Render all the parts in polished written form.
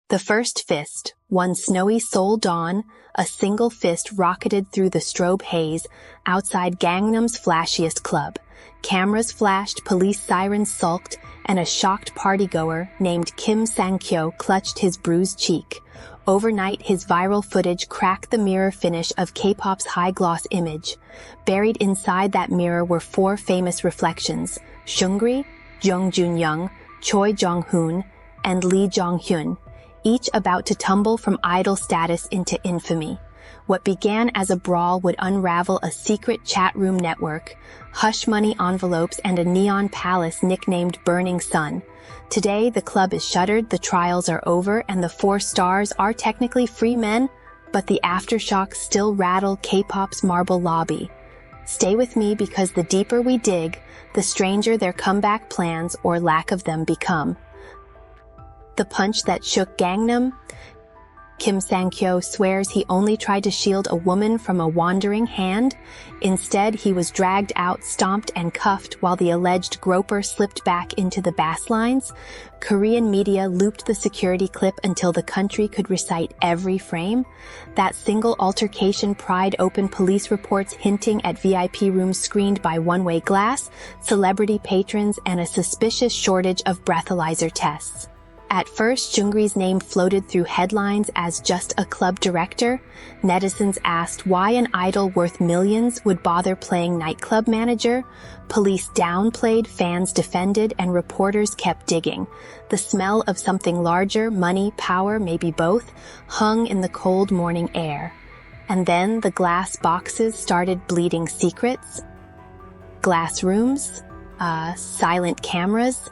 The first fist, one snowy Seoul dawn, a single fist rocketed through the strobe haze outside Gangnam's flashiest club. Cameras flashed, police sirens sulked, and a shocked partygoer named Kim Sang-kyo clutched his bruised cheek. Overnight, his viral footage cracked the mirror finish of K-pop's high-gloss image. Buried inside that mirror were four famous reflections: Seungri, Jung Joon-young, Choi Jong-hoon, and Lee Jong-hyun, each about to tumble from idol status into infamy. What began as a brawl would unravel a secret chat room network, hush money envelopes, and a neon palace nicknamed Burning Sun. Today, the club is shuttered, the trials are over, and the four stars are technically free men, but the aftershocks still rattle K-pop's marble lobby. Stay with me, because the deeper we dig, the stranger their comeback plans or lack of them become. The punch that shook Gangnam? Kim Sang-kyo swears he only tried to shield a woman from a wandering hand. Instead, he was dragged out, stomped, and cuffed while the alleged groper slipped back into the bass lines. Korean media looped the security clip until the country could recite every frame. That single altercation pried open police reports hinting at VIP rooms screened by one-way glass, celebrity patrons, and a suspicious shortage of breathalyzer tests. At first, Seungri's name floated through headlines as just a club director. Netizens asked why an idol worth millions would bother playing nightclub manager. Police downplayed, fans defended, and reporters kept digging. The smell of something larger, money, power, maybe both, hung in the cold morning air. And then the glass boxes started bleeding secrets. Glass rooms, silent cameras,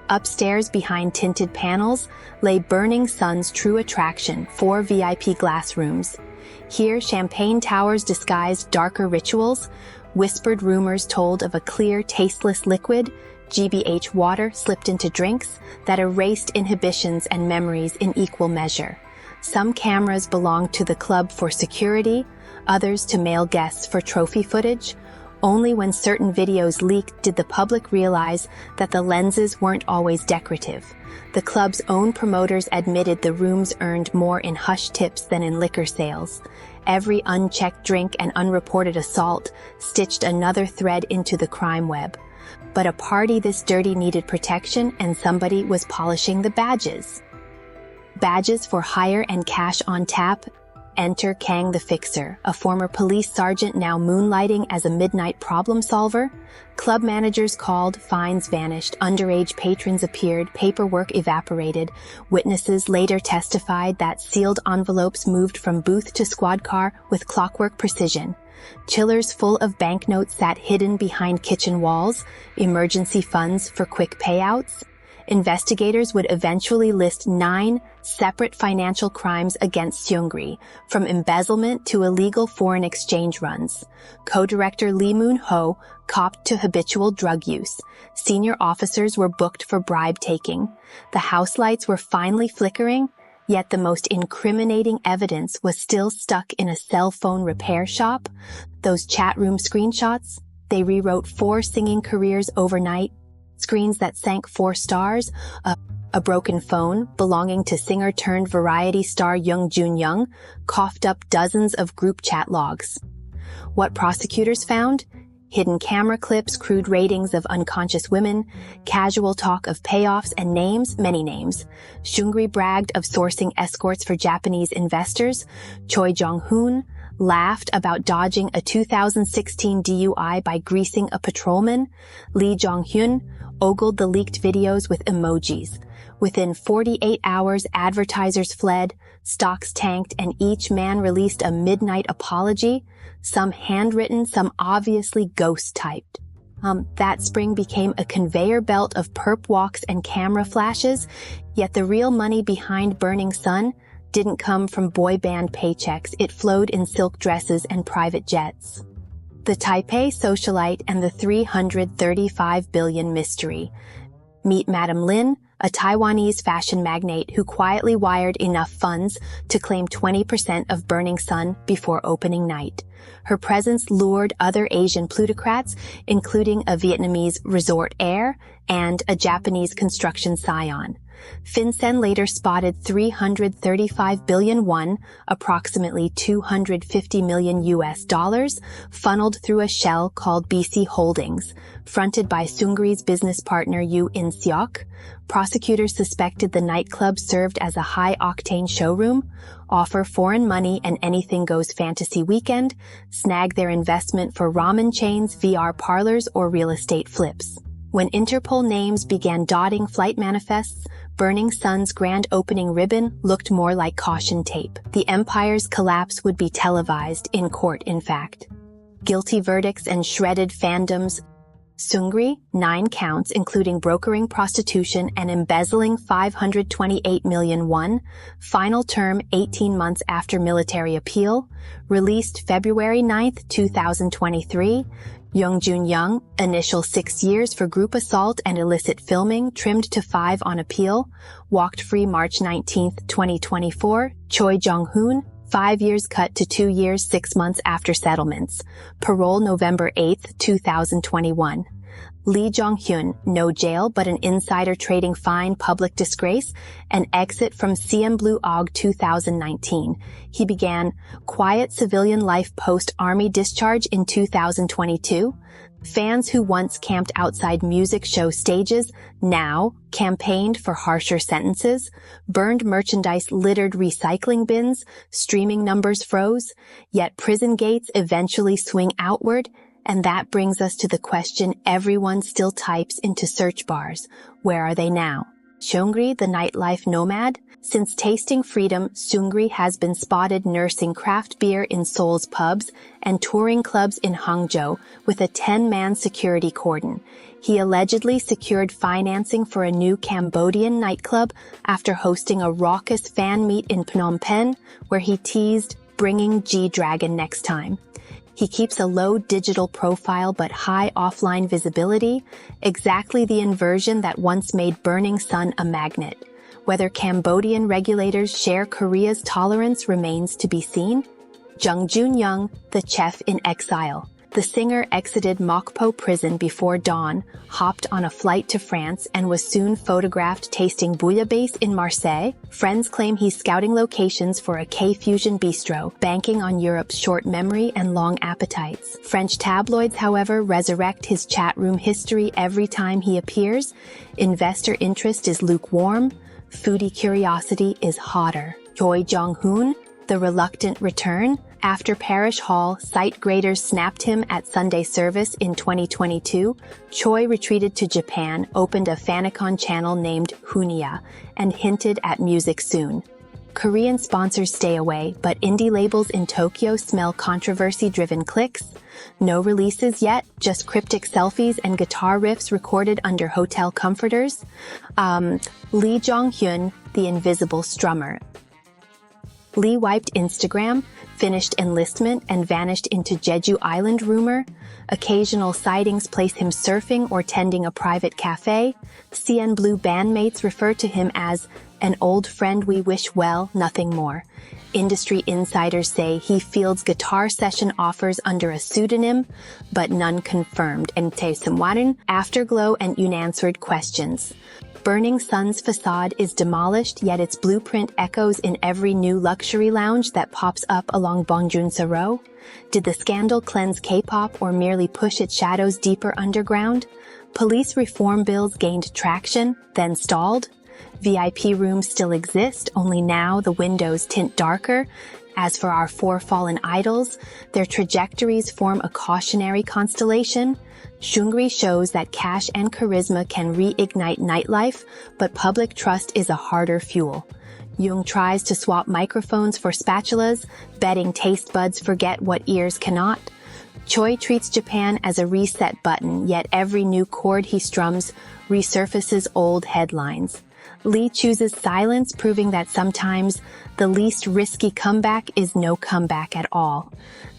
upstairs, behind tinted panels, lay Burning Sun's true attraction, 4 VIP glass rooms. Here, champagne towers disguised darker rituals, whispered rumors told of a clear, tasteless liquid, GBH water slipped into drinks that erased inhibitions and memories in equal measure. Some cameras belonged to the club for security, others to male guests for trophy footage. Only when certain videos leaked did the public realize that the lenses weren't always decorative. The club's own promoters admitted the rooms earned more in hush tips than in liquor sales. Every unchecked drink and unreported assault stitched another thread into the crime web. But a party this dirty needed protection, and somebody was polishing the badges. Badges for hire and cash on tap. Enter Kang the Fixer, a former police sergeant now moonlighting as a midnight problem solver. Club managers called, fines vanished, underage patrons appeared, paperwork evaporated. Witnesses later testified that sealed envelopes moved from booth to squad car with clockwork precision. Chillers full of banknotes sat hidden behind kitchen walls, emergency funds for quick payouts. Investigators would eventually list 9 separate financial crimes against Seungri, from embezzlement to illegal foreign exchange runs. Co-director Lee Moon-ho copped to habitual drug use. Senior officers were booked for bribe taking. The house lights were finally flickering, yet the most incriminating evidence was still stuck in a cell phone repair shop. Those chat room screenshots, they rewrote 4 singing careers overnight. Screens that sank 4 stars, a broken phone belonging to singer-turned-variety star Jung Joon-young coughed up dozens of group chat logs. What prosecutors found? Hidden camera clips, crude ratings of unconscious women, casual talk of payoffs, and names, many names. Seungri bragged of sourcing escorts for Japanese investors. Choi Jong-hoon laughed about dodging a 2016 DUI by greasing a patrolman. Lee Jong-hyun ogled the leaked videos with emojis. Within 48 hours, advertisers fled, stocks tanked, and each man released a midnight apology, some handwritten, some obviously ghost-typed. That spring became a conveyor belt of perp walks and camera flashes, yet the real money behind Burning Sun didn't come from boy band paychecks. It flowed in silk dresses and private jets. The Taipei socialite and the 335 billion mystery. Meet Madam Lin, a Taiwanese fashion magnate who quietly wired enough funds to claim 20% of Burning Sun before opening night. Her presence lured other Asian plutocrats, including a Vietnamese resort heir and a Japanese construction scion. FinCEN later spotted 335 billion won, approximately $250 million US, funneled through a shell called BC Holdings, fronted by Seungri's business partner Yoo In-seok. Prosecutors suspected the nightclub served as a high-octane showroom, offer foreign money and anything goes fantasy weekend, snag their investment for ramen chains, VR parlors, or real estate flips. When Interpol names began dotting flight manifests, Burning Sun's grand opening ribbon looked more like caution tape. The empire's collapse would be televised, in court in fact. Guilty verdicts and shredded fandoms. Seungri, 9 counts including brokering prostitution and embezzling 528 million won, final term 18 months after military appeal, released February 9, 2023, Jung Joon-young, initial 6 years for group assault and illicit filming, trimmed to 5 on appeal, walked free March 19, 2024, Choi Jong-hoon, 5 years cut to 2 years 6 months after settlements, parole November 8, 2021. Lee Jong-hyun, no jail but an insider trading fine, public disgrace, an exit from CM Blue Aug 2019. He began quiet civilian life post-army discharge in 2022. Fans who once camped outside music show stages now campaigned for harsher sentences, burned merchandise littered recycling bins, streaming numbers froze, yet prison gates eventually swing outward. And that brings us to the question everyone still types into search bars. Where are they now? Seungri, the nightlife nomad? Since tasting freedom, Seungri has been spotted nursing craft beer in Seoul's pubs and touring clubs in Hangzhou with a 10-man security cordon. He allegedly secured financing for a new Cambodian nightclub after hosting a raucous fan meet in Phnom Penh, where he teased bringing G-Dragon next time. He keeps a low digital profile but high offline visibility, exactly the inversion that once made Burning Sun a magnet. Whether Cambodian regulators share Korea's tolerance remains to be seen. Jung Joon-young, the chef in exile. The singer exited Mokpo prison before dawn, hopped on a flight to France, and was soon photographed tasting bouillabaisse in Marseille. Friends claim he's scouting locations for a K-fusion bistro, banking on Europe's short memory and long appetites. French tabloids, however, resurrect his chat room history every time he appears. Investor interest is lukewarm. Foodie curiosity is hotter. Choi Jong-hoon, the reluctant return. After Parish Hall site graders snapped him at Sunday service in 2022, Choi retreated to Japan, opened a Fanicon channel named Hunia, and hinted at music soon. Korean sponsors stay away, but indie labels in Tokyo smell controversy-driven clicks. No releases yet, just cryptic selfies and guitar riffs recorded under hotel comforters. Lee Jong-hyun, the invisible strummer. Lee wiped Instagram, finished enlistment, and vanished into Jeju Island rumor. Occasional sightings place him surfing or tending a private cafe. CN Blue bandmates refer to him as an old friend we wish well, nothing more. Industry insiders say he fields guitar session offers under a pseudonym, but none confirmed. Afterglow and unanswered questions. Burning Sun's facade is demolished, yet its blueprint echoes in every new luxury lounge that pops up along Bongjunsa Row. Did the scandal cleanse K-pop or merely push its shadows deeper underground? Police reform bills gained traction, then stalled. VIP rooms still exist, only now the windows tint darker. As for our four fallen idols, their trajectories form a cautionary constellation. Seungri shows that cash and charisma can reignite nightlife, but public trust is a harder fuel. Jung tries to swap microphones for spatulas, betting taste buds forget what ears cannot. Choi treats Japan as a reset button, yet every new chord he strums resurfaces old headlines. Lee chooses silence, proving that sometimes the least risky comeback is no comeback at all.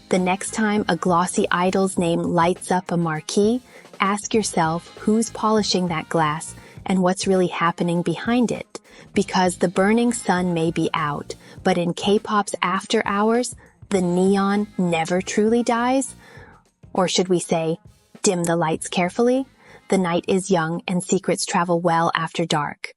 The next time a glossy idol's name lights up a marquee, ask yourself who's polishing that glass and what's really happening behind it. Because the burning sun may be out, but in K-pop's after hours, the neon never truly dies. Or should we say, dim the lights carefully? The night is young and secrets travel well after dark.